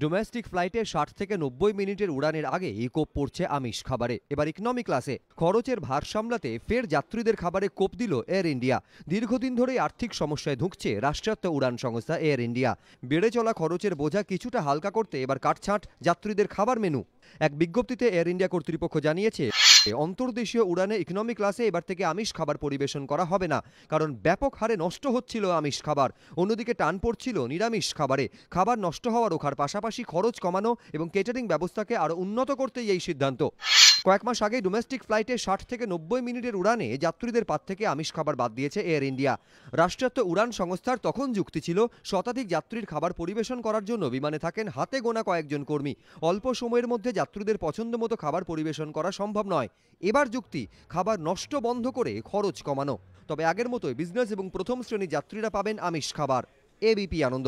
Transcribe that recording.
Domestic ফ্লাইটে ৬০ থেকে ৯০ মিনিটের উড়ানের আগে কোপ পড়ছে আমিষ খাবারে। এবার ইকোনমি ক্লাসে খরচের ভার সামলাতে ফের যাত্রীদের খাবারে কোপ দিল এয়ার ইন্ডিয়া। দীর্ঘদিন ধরেই আর্থিক সমস্যায় ধুঁকছে রাষ্ট্রায়ত্ত উড়ান সংস্থা এয়ার ইন্ডিয়া। বেড়ে চলা খরচের বোঝা কিছুটা হালকা করতে এবার কাটছাঁট যাত্রীদের খাবার মেনু। এক বিজ্ঞপ্তিতে এয়ার ইন্ডিয়া কর্তৃপক্ষ জানিয়েছে, অন্তর্দেশীয় উড়ানে ইকোনমি ক্লাসে এবার থেকে আমিষ খাবার পরিবেশন করা হবে না, কারণ ব্যাপক হারে নষ্ট হচ্ছিল আমিষ খাবার। অন্যদিকে টান পড়ছিল নিরামিষ খাবারে। খাবার নষ্ট হওয়া রোখার পাশাপাশি খরচ কমানো এবং কেটারিং ব্যবস্থাকে আরও উন্নত করতেই এই সিদ্ধান্ত। কয়েক মাস আগে ডোমেস্টিক ফ্লাইটে ৬০ থেকে ৯০ মিনিটের উড়ানে যাত্রীদের পাত থেকে আমিষ খাবার বাদ দিয়েছে এয়ার ইন্ডিয়া। রাষ্ট্রায়ত্ত উড়ান সংস্থার তখন যুক্তি ছিল, শতাধিক যাত্রীর খাবার পরিবেশন করার জন্য বিমানে থাকেন হাতে গোনা কয়েকজন কর্মী। অল্প সময়ের মধ্যে যাত্রীদের পছন্দ মতো খাবার পরিবেশন করা সম্ভব নয়। এবার যুক্তি, খাবার নষ্ট বন্ধ করে খরচ কমানো। তবে আগের মতোই বিজনেস এবং প্রথম শ্রেণীর যাত্রীরা পাবেন আমিষ খাবার। এবিপি আনন্দ।